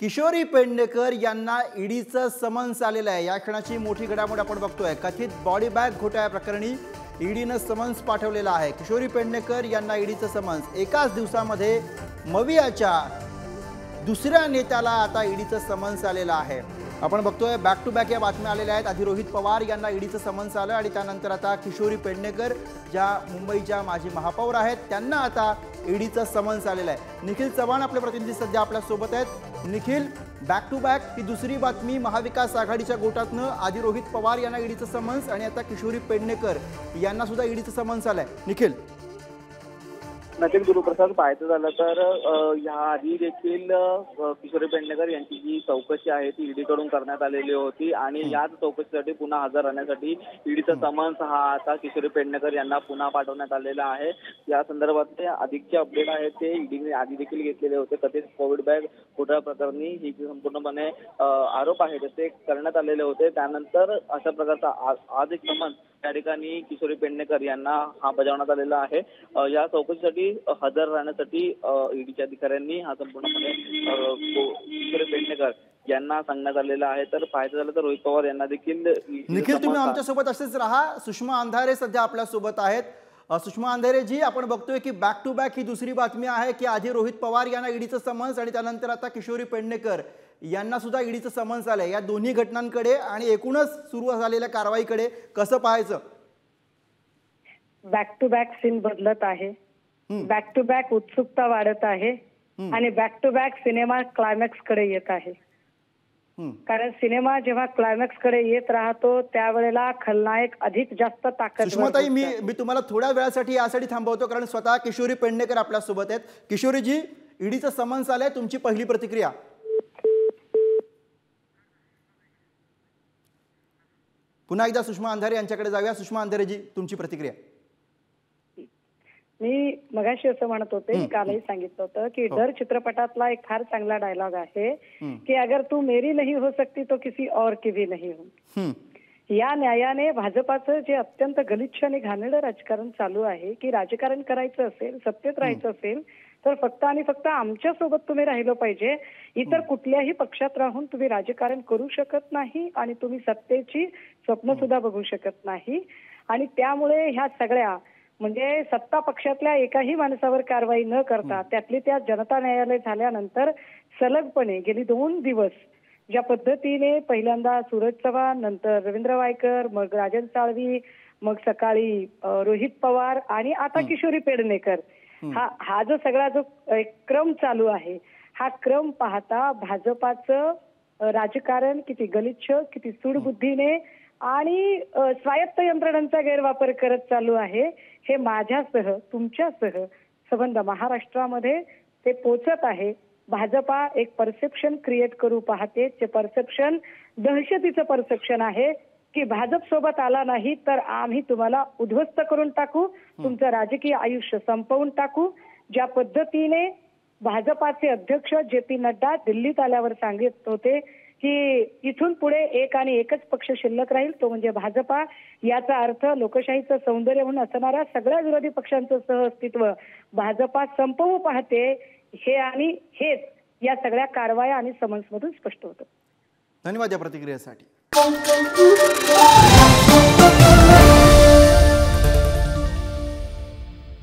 किशोरी पेडणेकर यांना ईडीचं समन्स आलेलं आहे। या क्षणाची मोठी घडामोड आपण बघतोय। कथित बॉडी बॅग घोटाळ्या प्रकरणी ईडीने समन्स पाठवलेला आहे। किशोरी पेडणेकर यांना ईडीचं समन्स। एकाच दिवसामध्ये मवियाच्या दुसऱ्या नेत्याला आता ईडीचं समन्स आलेलं आहे। आपण बघतोय बॅक टू बॅक या बातम्या आलेल्या आहेत। आधी रोहित पवार यांना ईडीचं समन्स आलं आणि त्यानंतर आता किशोरी पेडणेकर ज्या मुंबईच्या माजी महापौर आहेत त्यांना आता ईडीचं समन्स आलेलं आहे। निखिल चव्हाण आपले प्रतिनिधी सध्या आपल्या सोबत आहेत। निखिल, बॅक टू बॅक ही दुसरी बातमी महाविकास आघाडीच्या गोटातनं आधी रोहित पवार यांना ईडीचं समन्स आणि आता किशोरी पेडणेकर यांना सुद्धा ईडीचं समन्स आलंय। निखिल, नक्कीच गुरुप्रसाद, पाहायचं झालं तर याआधी देखील किशोरी पेडणेकर यांची जी चौकशी आहे ती ईडीकडून करण्यात आलेली होती आणि याच चौकशीसाठी पुन्हा हजर राहण्यासाठी ईडीचा समन्स हा आता किशोरी पेडणेकर यांना पुन्हा पाठवण्यात आलेला आहे। या संदर्भातले अधिकचे अपडेट आहेत ते ईडीने आधी देखील घेतलेले होते। कथित कोविड बॅग घोटाळा प्रकरणी ही संपूर्णपणे आरोप आहेत ते करण्यात आलेले होते। त्यानंतर अशा प्रकारचा आज एक समन्स त्या ठिकाणी किशोरी पेडणेकर यांना हा बजावण्यात आलेला आहे। या चौकशीसाठी हजर राहण्यासाठी ईडीच्या अधिकाऱ्यांनी हा संपूर्णपणे किशोरी पेडणेकर यांना सांगण्यात आलेलं आहे। तर पाहायचं झालं तर रोहित पवार यांना देखील निखिल तुम्ही आमच्यासोबत असेच राहा। सुषमा अंधारे सध्या आपल्या सोबत आहेत। सुषमा अंधारे जी, आपण बघतोय की बॅक टू बॅक ही दुसरी बातमी आहे की आधी रोहित पवार यांना ईडीचं समन्स आणि त्यानंतर आता किशोरी पेडणेकर यांना सुद्धा ईडीचं समन्स आलंय। या दोन्ही घटनांकडे आणि एकूणच सुरू झालेल्या कारवाईकडे कसं पाहायचं? बॅक टू बॅक सीन बदलत आहे, बॅक टू बॅक उत्सुकता वाढत आहे आणि back to back cinema climax कडे येत आहे। कारण सिनेमा जेव्हा क्लायमॅक्स कडे येत राहतो त्यावेळेला खलनायक अधिक जास्त ताकदवर। सुषमाताई, मी तुम्हाला थोड्या वेळासाठी यासाठी थांबवतो कारण स्वतः किशोरी पेडणेकर आपल्या सोबत आहेत। किशोरीजी, ईडीचं समन्स आलंय, तुमची पहिली प्रतिक्रिया? पुन्हा एकदा सुषमा अंधारे यांच्याकडे जाऊया। सुषमा अंधारेजी, तुमची प्रतिक्रिया? मी मगाशी असं म्हणत होते, मी कालही सांगितलं होतं की डर चित्रपटातला एक फार चांगला डायलॉग आहे की अगर तू मेरी नहीं हो सकती तो किसी और की भी नहीं हो। या न्यायाने भाजपाचं जे अत्यंत गलिच्छ आणि घाणेरडं राजकारण चालू आहे की राजकारण करायचं असेल, सत्तेत राहायचं असेल तर फक्त आणि फक्त आमच्या सोबत तुम्ही राहिलं पाहिजे। इतर कुठल्याही पक्षात राहून तुम्ही राजकारण करू शकत नाही आणि तुम्ही सत्तेची स्वप्न सुद्धा बघू शकत नाही। आणि त्यामुळे ह्या सगळ्या म्हणजे सत्ता पक्षातल्या एकाही माणसावर कारवाई न करता त्यातली त्या जनता न्यायालय झाल्यानंतर सलगपणे गेली 2 दिवस ज्या पद्धतीने पहिल्यांदा सूरज चव्हाण, नंतर रवींद्र वायकर, मग राजन साळवी, मग सकाळी रोहित पवार आणि आता किशोरी पेडणेकर, हा जो सगळा जो एक क्रम चालू आहे, हा क्रम पाहता भाजपाचं राजकारण किती गलिच्छ, किती सूडबुद्धीने आणि स्वायत्त यंत्रणांचा गैरवापर करत चालू आहे हे माझ्यासह तुमच्यासह संबंध महाराष्ट्रामध्ये ते पोचत आहे। भाजपा एक परसेप्शन क्रिएट करू पाहते, ते परसेप्शन दहशतीचं परसेप्शन आहे की भाजप सोबत आला नाही तर आम्ही तुम्हाला उद्ध्वस्त करून टाकू, तुमचं राजकीय आयुष्य संपवून टाकू। ज्या पद्धतीने भाजपाचे अध्यक्ष जे.पी. नड्डा दिल्लीत आल्यावर सांगितले होते की इथून पुढे एक आणि एकच पक्ष शिल्लक राहील, तो म्हणजे भाजपा। याचा अर्थ लोकशाहीचं सौंदर्य म्हणून असणाऱ्या सगळ्या विरोधी पक्षांचं सहअस्तित्व भाजपा संपवू पाहते, हे आणि हेच या सगळ्या कारवाया आणि समन्समधून स्पष्ट होतं। धन्यवाद या प्रतिक्रियेसाठी।